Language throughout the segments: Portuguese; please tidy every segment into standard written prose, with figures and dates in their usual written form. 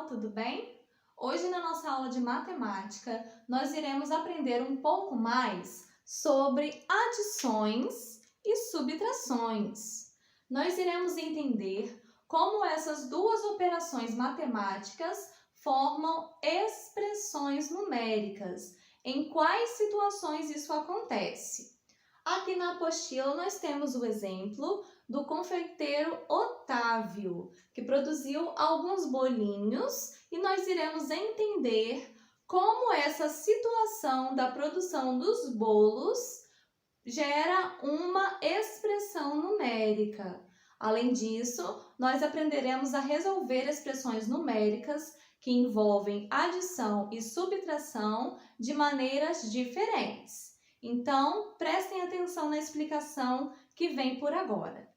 pessoal, tudo bem? Hoje na nossa aula de matemática, nós iremos aprender um pouco mais sobre adições e subtrações. Nós iremos entender como essas duas operações matemáticas formam expressões numéricas, em quais situações isso acontece. Aqui na apostila nós temos o exemplo do confeiteiro Otávio, que produziu alguns bolinhos, e nós iremos entender como essa situação da produção dos bolos gera uma expressão numérica. Além disso, nós aprenderemos a resolver expressões numéricas que envolvem adição e subtração de maneiras diferentes. Então, prestem atenção na explicação que vem por agora.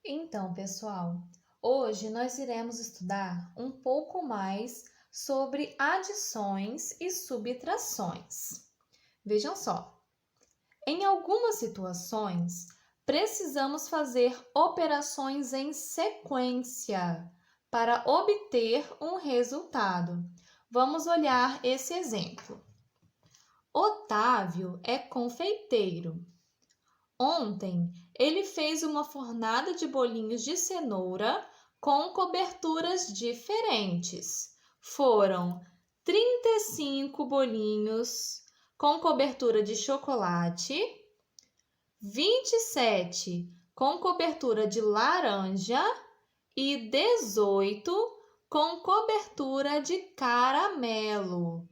Então, pessoal, hoje nós iremos estudar um pouco mais sobre adições e subtrações. Vejam só, em algumas situações, precisamos fazer operações em sequência para obter um resultado. Vamos olhar esse exemplo. Otávio é confeiteiro. Ontem, ele fez uma fornada de bolinhos de cenoura com coberturas diferentes. Foram 35 bolinhos com cobertura de chocolate, 27 com cobertura de laranja e 18 com cobertura de caramelo.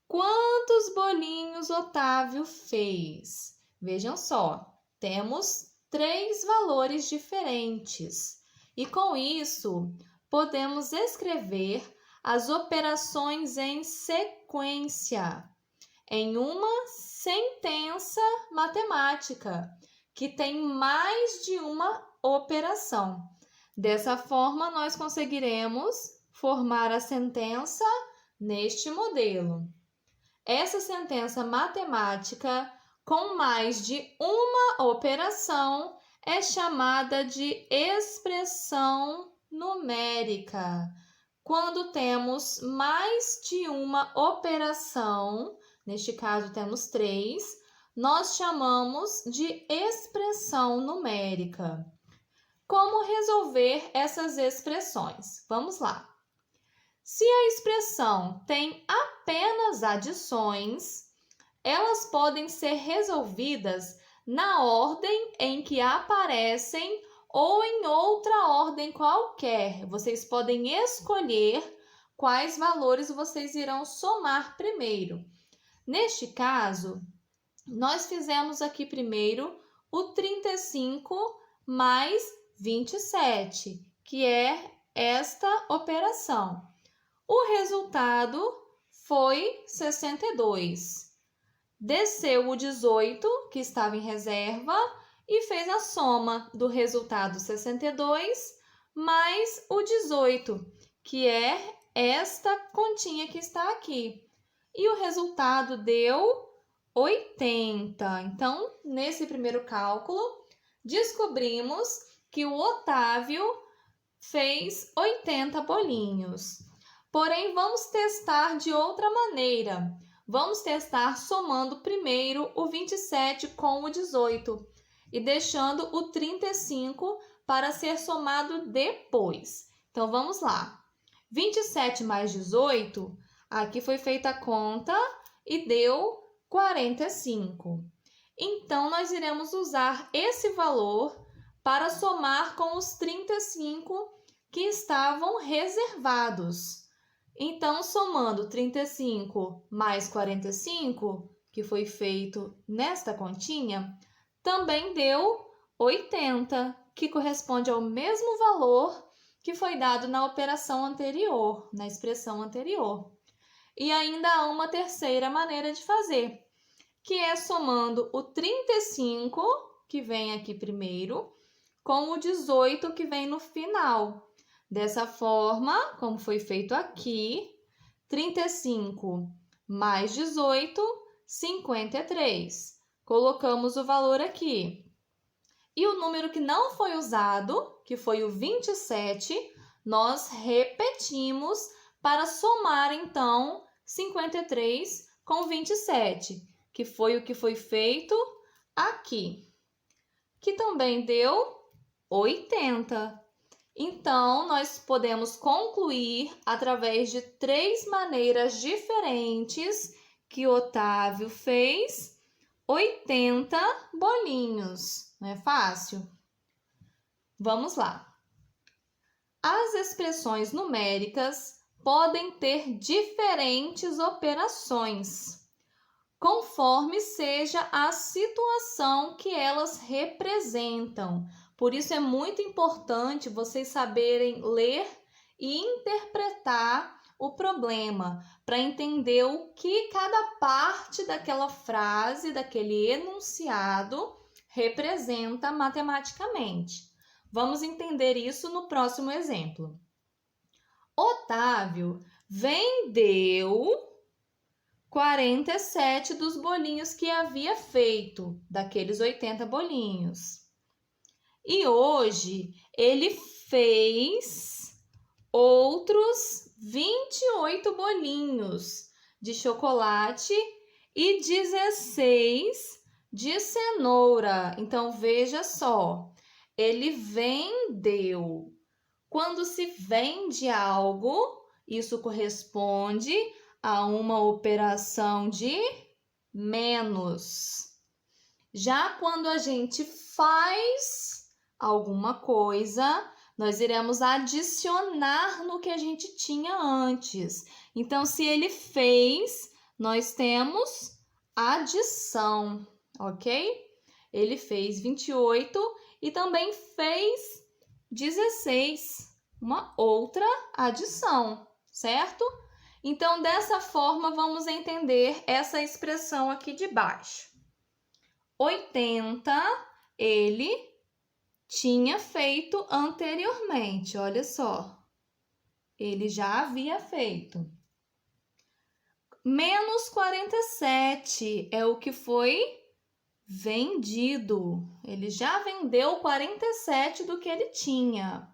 Quantos bolinhos Otávio fez? Vejam só, temos 3 valores diferentes e com isso podemos escrever as operações em sequência em uma sentença matemática que tem mais de uma operação. Dessa forma, nós conseguiremos formar a sentença neste modelo. Essa sentença matemática com mais de uma operação é chamada de expressão numérica. Quando temos mais de uma operação, neste caso temos 3, nós chamamos de expressão numérica. Como resolver essas expressões? Vamos lá. Se a expressão tem apenas adições, elas podem ser resolvidas na ordem em que aparecem ou em outra ordem qualquer. Vocês podem escolher quais valores vocês irão somar primeiro. Neste caso, nós fizemos aqui primeiro o 35 mais 27, que é esta operação. O resultado foi 62. Desceu o 18, que estava em reserva, e fez a soma do resultado 62 mais o 18, que é esta continha que está aqui. E o resultado deu 80. Então, nesse primeiro cálculo, descobrimos que o Otávio fez 80 bolinhos. Porém, vamos testar de outra maneira. Vamos testar somando primeiro o 27 com o 18 e deixando o 35 para ser somado depois. Então, vamos lá. 27 mais 18, aqui foi feita a conta e deu 45. Então, nós iremos usar esse valor para somar com os 35 que estavam reservados. Então, somando 35 mais 45, que foi feito nesta continha, também deu 80, que corresponde ao mesmo valor que foi dado na operação anterior, na expressão anterior. E ainda há uma terceira maneira de fazer, que é somando o 35, que vem aqui primeiro, com o 18, que vem no final. Dessa forma, como foi feito aqui, 35 mais 18, 53. Colocamos o valor aqui. E o número que não foi usado, que foi o 27, nós repetimos para somar, então, 53 com 27, que foi o que foi feito aqui, que também deu 80. Então, nós podemos concluir através de 3 maneiras diferentes que Otávio fez 80 bolinhos. Não é fácil? Vamos lá. As expressões numéricas podem ter diferentes operações, conforme seja a situação que elas representam. Por isso é muito importante vocês saberem ler e interpretar o problema, para entender o que cada parte daquela frase, daquele enunciado, representa matematicamente. Vamos entender isso no próximo exemplo. Otávio vendeu 47 dos bolinhos que havia feito, daqueles 80 bolinhos. E hoje ele fez outros 28 bolinhos de chocolate e 16 de cenoura. Então, veja só, ele vendeu. Quando se vende algo, isso corresponde a uma operação de menos. Já quando a gente faz alguma coisa, nós iremos adicionar no que a gente tinha antes. Então, se ele fez, nós temos adição, ok? Ele fez 28 e também fez 16, uma outra adição, certo? Então, dessa forma, vamos entender essa expressão aqui de baixo. 80, ele tinha feito anteriormente, olha só. Ele já havia feito. Menos 47 é o que foi vendido. Ele já vendeu 47 do que ele tinha.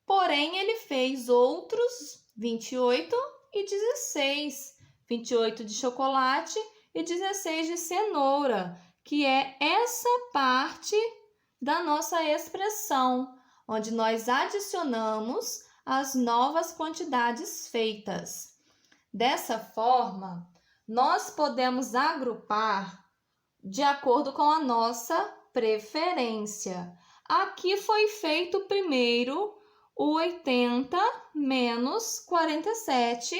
Porém, ele fez outros 28 e 16. 28 de chocolate e 16 de cenoura, que é essa parte da nossa expressão, onde nós adicionamos as novas quantidades feitas. Dessa forma, nós podemos agrupar de acordo com a nossa preferência. Aqui foi feito primeiro o 80 menos 47,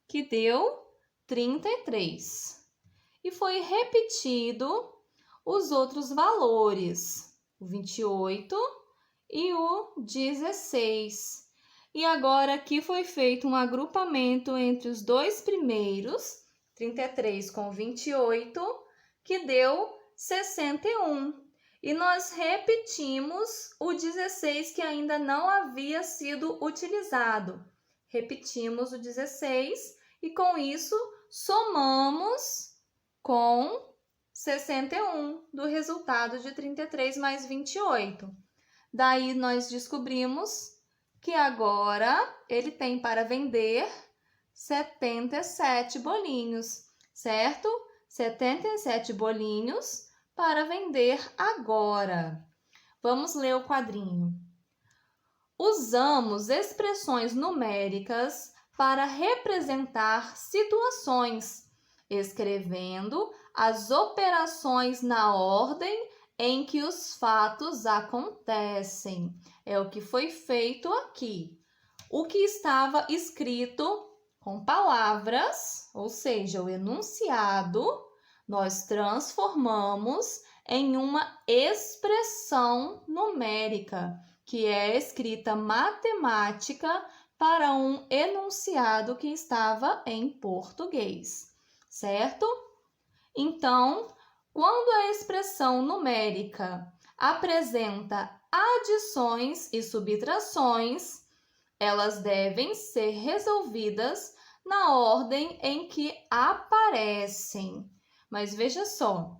que deu 33. E foi repetido os outros valores, o 28 e o 16. E agora aqui foi feito um agrupamento entre os dois primeiros, 33 com 28, que deu 61. E nós repetimos o 16 que ainda não havia sido utilizado. Repetimos o 16 e com isso somamos com 61 do resultado de 33 mais 28. Daí nós descobrimos que agora ele tem para vender 77 bolinhos, certo? 77 bolinhos para vender agora. Vamos ler o quadrinho. Usamos expressões numéricas para representar situações, escrevendo as operações na ordem em que os fatos acontecem. É o que foi feito aqui. O que estava escrito com palavras, ou seja, o enunciado, nós transformamos em uma expressão numérica, que é escrita matemática para um enunciado que estava em português, certo? Então, quando a expressão numérica apresenta adições e subtrações, elas devem ser resolvidas na ordem em que aparecem. Mas veja só,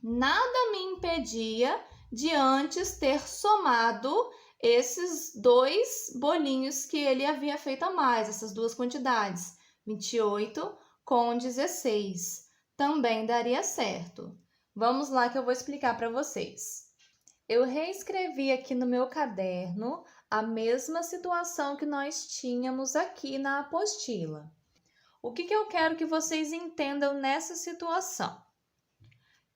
nada me impedia de antes ter somado esses 2 bolinhos que ele havia feito a mais, essas 2 quantidades, 28 com 16. Também daria certo. Vamos lá que eu vou explicar para vocês. Eu reescrevi aqui no meu caderno a mesma situação que nós tínhamos aqui na apostila. O que eu quero que vocês entendam nessa situação?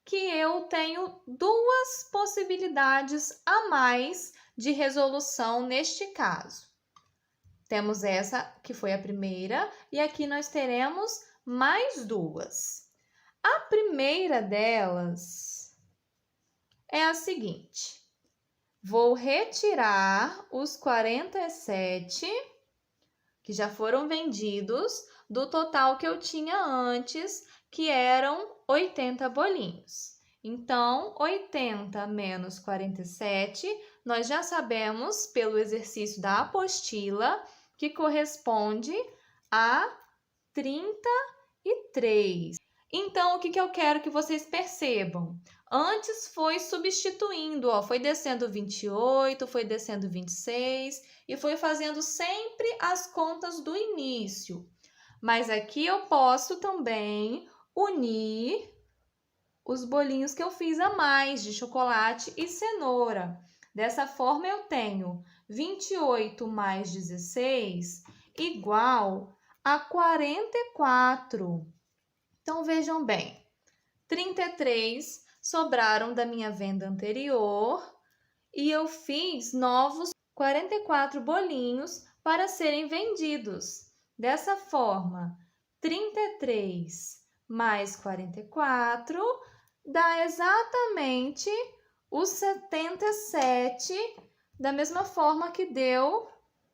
Que eu tenho 2 possibilidades a mais de resolução neste caso. Temos essa que foi a primeira e aqui nós teremos mais 2. A primeira delas é a seguinte: vou retirar os 47 que já foram vendidos do total que eu tinha antes, que eram 80 bolinhos. Então, 80 menos 47, nós já sabemos pelo exercício da apostila que corresponde a 33. Então, o que eu quero que vocês percebam? Antes foi substituindo, ó, foi descendo 28, foi descendo 26 e foi fazendo sempre as contas do início. Mas aqui eu posso também unir os bolinhos que eu fiz a mais de chocolate e cenoura. Dessa forma, eu tenho 28 mais 16 igual a 44. Então, vejam bem, 33 sobraram da minha venda anterior e eu fiz novos 44 bolinhos para serem vendidos. Dessa forma, 33 mais 44 dá exatamente os 77, da mesma forma que deu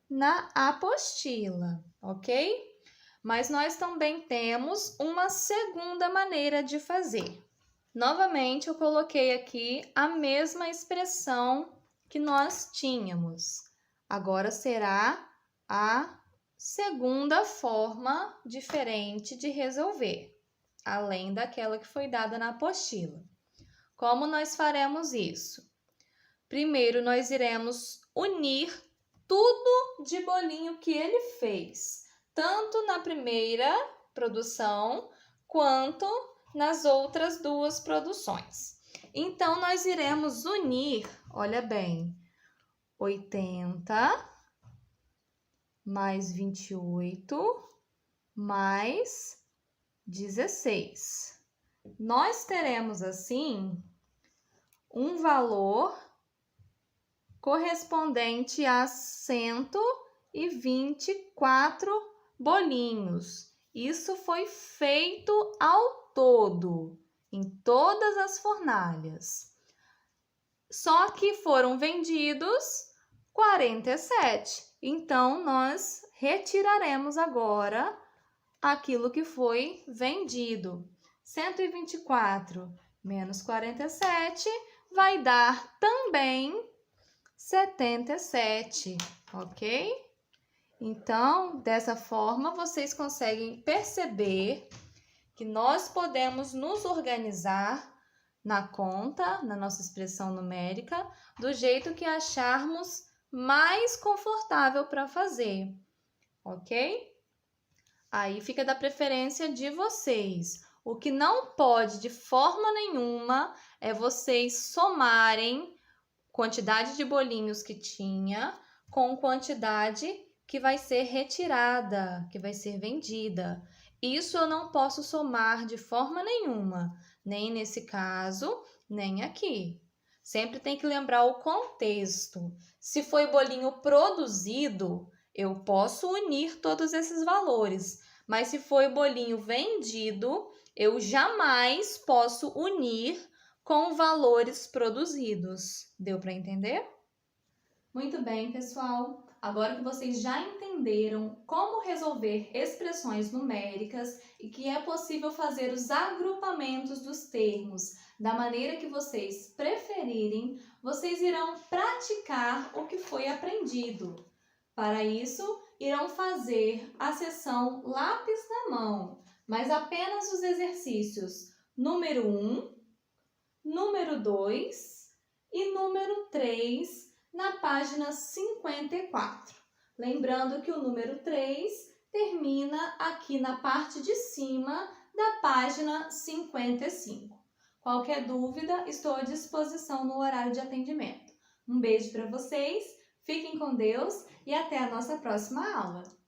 na apostila, ok? Mas nós também temos uma segunda maneira de fazer. Novamente, eu coloquei aqui a mesma expressão que nós tínhamos. Agora será a segunda forma diferente de resolver, além daquela que foi dada na apostila. Como nós faremos isso? Primeiro, nós iremos unir tudo de bolinho que ele fez, tanto na primeira produção quanto nas outras 2 produções. Então, nós iremos unir, olha bem, 80 mais 28 mais 16. Nós teremos, assim, um valor correspondente a 124 bolinhos. Isso foi feito ao todo, em todas as fornalhas. Só que foram vendidos 47. Então, nós retiraremos agora aquilo que foi vendido. 124 menos 47 vai dar também 77, ok? Então, dessa forma, vocês conseguem perceber que nós podemos nos organizar na conta, na nossa expressão numérica, do jeito que acharmos mais confortável para fazer, ok? Aí fica da preferência de vocês. O que não pode de forma nenhuma é vocês somarem quantidade de bolinhos que tinha com quantidade que vai ser retirada, que vai ser vendida. Isso eu não posso somar de forma nenhuma, nem nesse caso, nem aqui. Sempre tem que lembrar o contexto. Se foi bolinho produzido, eu posso unir todos esses valores, mas se foi bolinho vendido, eu jamais posso unir com valores produzidos. Deu para entender? Muito bem, pessoal. Agora que vocês já entenderam como resolver expressões numéricas e que é possível fazer os agrupamentos dos termos da maneira que vocês preferirem, vocês irão praticar o que foi aprendido. Para isso, irão fazer a sessão lápis na mão, mas apenas os exercícios número 1, número 2 e número 3 na página 54. Lembrando que o número 3 termina aqui na parte de cima da página 55. Qualquer dúvida, estou à disposição no horário de atendimento. Um beijo para vocês, fiquem com Deus e até a nossa próxima aula!